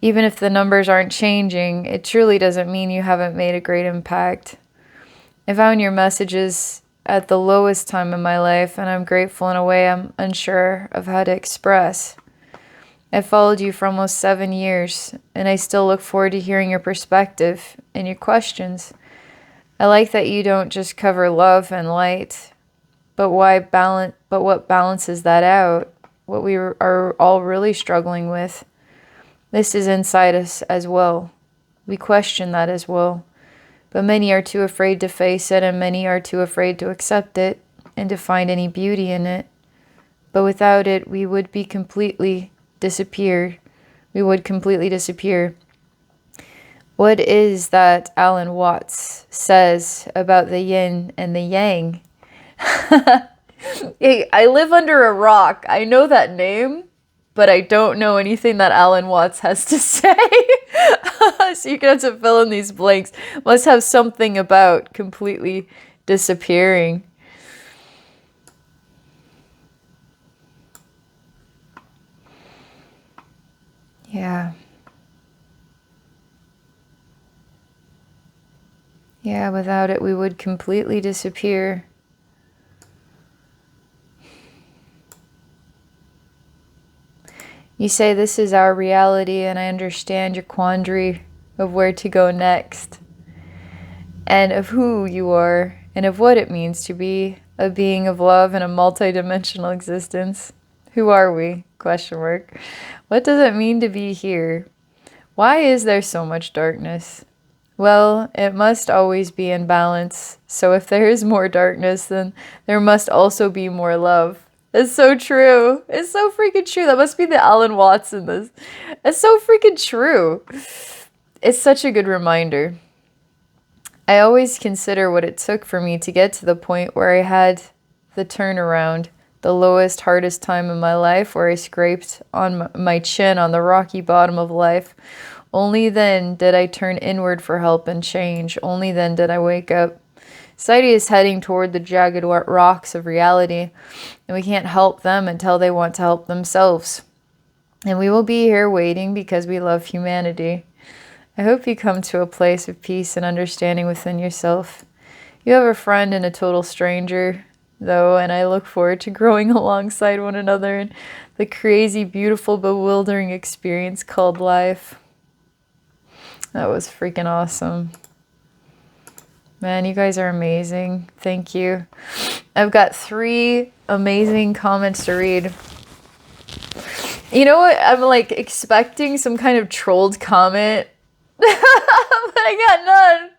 Even if the numbers aren't changing, it truly doesn't mean you haven't made a great impact. I found your messages at the lowest time in my life, and I'm grateful in a way I'm unsure of how to express. I followed you for almost 7 years, and I still look forward to hearing your perspective and your questions. I like that you don't just cover love and light, but what balances that out? What we are all really struggling with. This is inside us as well. We question that as well. But many are too afraid to face it, and many are too afraid to accept it and to find any beauty in it. But without it, we would completely disappear. What is that Alan Watts says about the yin and the yang? Hey, I live under a rock. I know that name, but I don't know anything that Alan Watts has to say. So you're going to have to fill in these blanks. Must have something about completely disappearing. Yeah. Yeah, without it, we would completely disappear. You say this is our reality, and I understand your quandary of where to go next, and of who you are, and of what it means to be a being of love in a multidimensional existence. Who are we? Question mark. What does it mean to be here? Why is there so much darkness? Well, it must always be in balance. So if there is more darkness, then there must also be more love. It's so true. It's so freaking true. That must be the Alan Watts in this. It's so freaking true. It's such a good reminder. I always consider what it took for me to get to the point where I had the turnaround, the lowest, hardest time in my life, where I scraped on my chin on the rocky bottom of life. Only then did I turn inward for help and change. Only then did I wake up. Society is heading toward the jagged rocks of reality, and we can't help them until they want to help themselves. And we will be here waiting because we love humanity. I hope you come to a place of peace and understanding within yourself. You have a friend and a total stranger, though, and I look forward to growing alongside one another in the crazy, beautiful, bewildering experience called life. That was freaking awesome. Man, you guys are amazing. Thank you. I've got 3 amazing comments to read. You know what? I'm like expecting some kind of trolled comment, but I got none.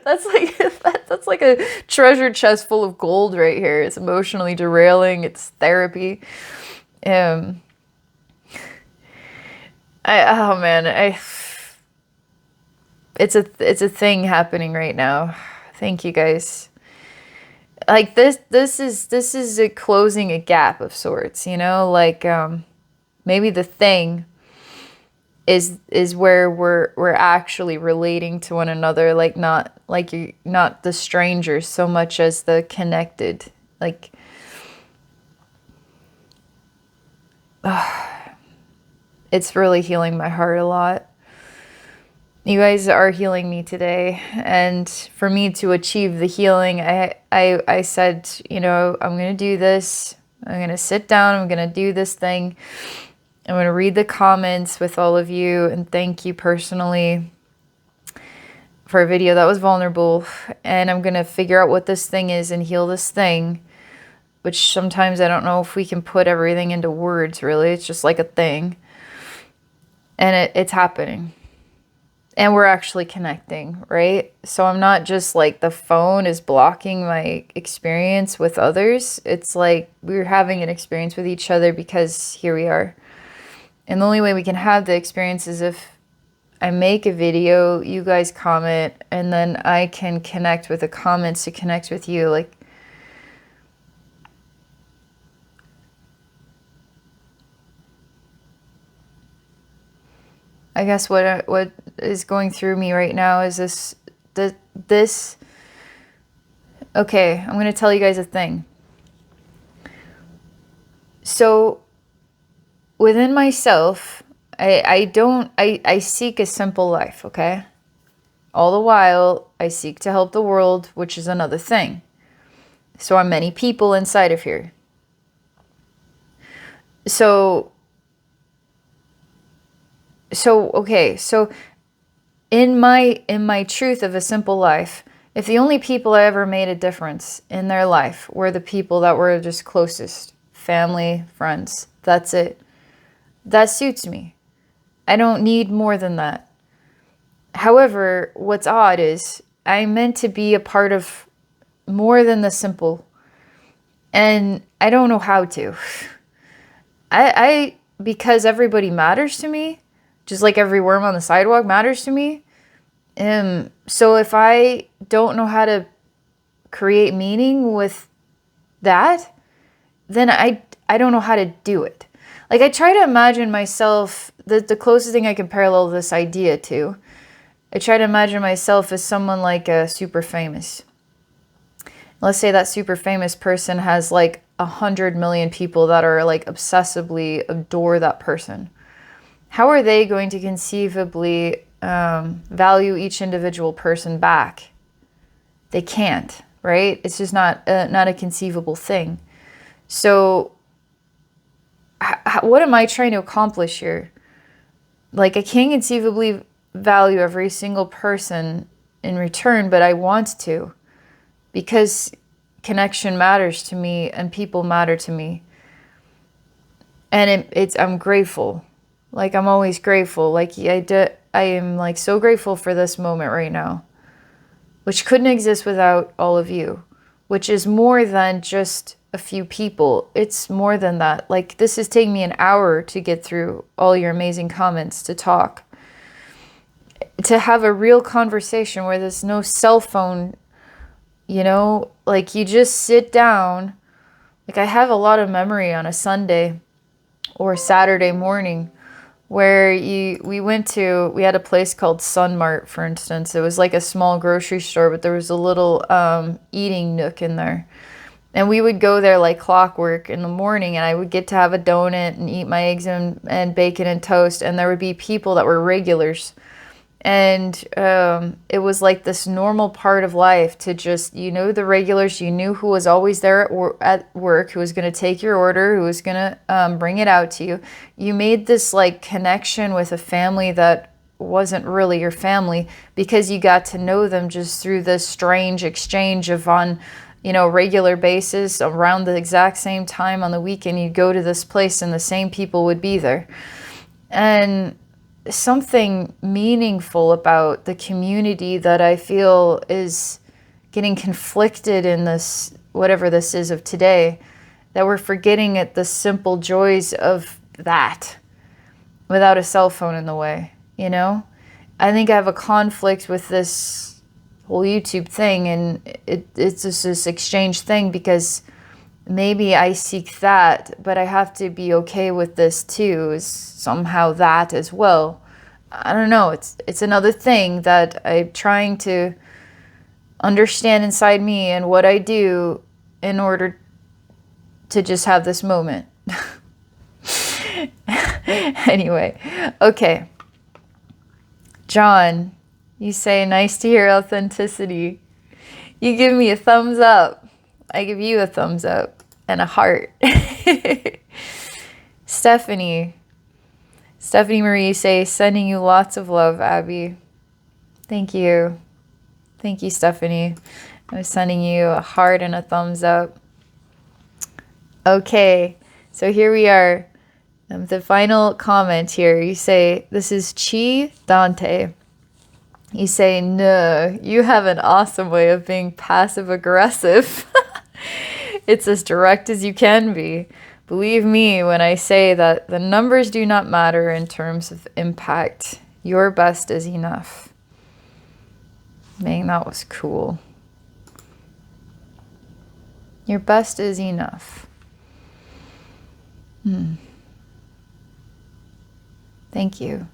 That's like a treasure chest full of gold right here. It's emotionally derailing. It's therapy. Oh man, it's a thing happening right now. Thank you guys. Like this is a closing a gap of sorts, like maybe the thing is where we're actually relating to one another, like not the strangers so much as the connected. Like it's really healing my heart a lot. You guys are healing me today, and for me to achieve the healing, I said, you know, I'm gonna do this. I'm gonna sit down. I'm gonna do this thing. I'm gonna read the comments with all of you and thank you personally for a video that was vulnerable. And I'm gonna figure out what this thing is and heal this thing, which sometimes I don't know if we can put everything into words. Really, it's just like a thing, and it's happening. And we're actually connecting, right? So I'm not just like the phone is blocking my experience with others. It's like we're having an experience with each other because here we are. And the only way we can have the experience is if I make a video, you guys comment, and then I can connect with the comments to connect with you. Like, I guess what is going through me right now is this. Okay, I'm going to tell you guys a thing. So within myself, I seek a simple life, okay? All the while, I seek to help the world, which is another thing. So are many people inside of here. So okay, so in my truth of a simple life, if the only people I ever made a difference in their life were the people that were just closest, family, friends, that's it. That suits me. I don't need more than that. However, what's odd is I'm meant to be a part of more than the simple, and I don't know how to. I because everybody matters to me, just like every worm on the sidewalk matters to me. So if I don't know how to create meaning with that, then I don't know how to do it. Like, I try to imagine myself, the closest thing I can parallel this idea to, I try to imagine myself as someone like a super famous. Let's say that super famous person has like 100 million people that are like obsessively adore that person. How are they going to conceivably value each individual person back? They can't, right? It's just not a conceivable thing. So what am I trying to accomplish here? Like, I can't conceivably value every single person in return, but I want to, because connection matters to me and people matter to me. And I'm grateful. Like, I'm always grateful. Like, I am like so grateful for this moment right now, which couldn't exist without all of you, which is more than just a few people. It's more than that. Like, this is taking me an hour to get through all your amazing comments, to talk, to have a real conversation where there's no cell phone, you know, like you just sit down. Like, I have a lot of memory on a Sunday or Saturday morning where we had a place called Sun Mart, for instance. It was like a small grocery store, but there was a little eating nook in there. And we would go there like clockwork in the morning, and I would get to have a donut and eat my eggs and bacon and toast. And there would be people that were regulars. And it was like this normal part of life to just, you know, the regulars, you knew who was always there at work, who was going to take your order, who was going to bring it out to you. You made this like connection with a family that wasn't really your family, because you got to know them just through this strange exchange of on, you know, regular basis around the exact same time on the weekend. You'd go to this place and the same people would be there. And something meaningful about the community that I feel is getting conflicted in this, whatever this is of today, that we're forgetting at the simple joys of that without a cell phone in the way, you know? I think I have a conflict with this whole YouTube thing, and it's just this exchange thing, because maybe I seek that, but I have to be okay with this too, is somehow that as well. I don't know. It's another thing that I'm trying to understand inside me and what I do in order to just have this moment. Anyway, okay. John, You say, nice to hear authenticity. You give me a thumbs up. I give you a thumbs up and a heart. Stephanie. Stephanie Marie say, sending you lots of love, Abby. Thank you. Thank you, Stephanie. I'm sending you a heart and a thumbs up. Okay, so here we are. The final comment here. You say, this is Chi Dante. You say, no, you have an awesome way of being passive aggressive. It's as direct as you can be. Believe me when I say that the numbers do not matter in terms of impact. Your best is enough. Man, that was cool. Your best is enough. Thank you.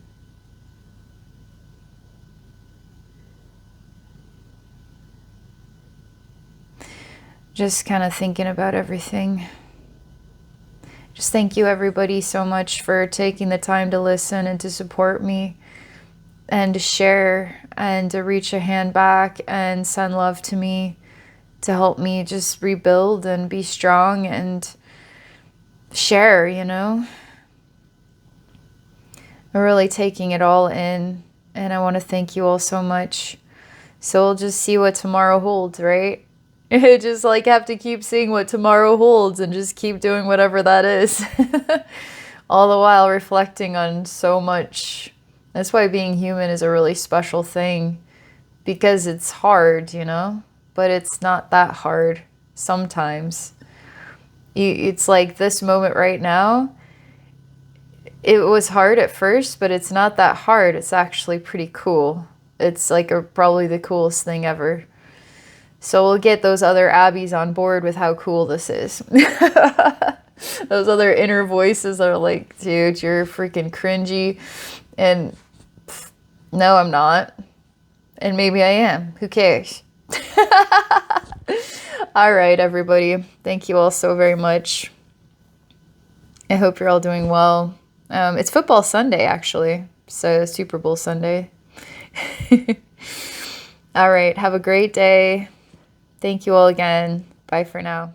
Just kind of thinking about everything. Just thank you everybody so much for taking the time to listen and to support me and to share and to reach a hand back and send love to me to help me just rebuild and be strong and share, you know. I'm really taking it all in, and I want to thank you all so much. So we'll just see what tomorrow holds, right? Just like have to keep seeing what tomorrow holds and just keep doing whatever that is. All the while reflecting on so much. That's why being human is a really special thing, because it's hard, you know, but it's not that hard sometimes. It's like this moment right now, it was hard at first, but it's not that hard. It's actually pretty cool. It's like probably the coolest thing ever. So we'll get those other Abbeys on board with how cool this is. Those other inner voices are like, dude, you're freaking cringy. And no, I'm not. And maybe I am. Who cares? All right, everybody. Thank you all so very much. I hope you're all doing well. It's football Sunday, actually. So Super Bowl Sunday. All right. Have a great day. Thank you all again. Bye for now.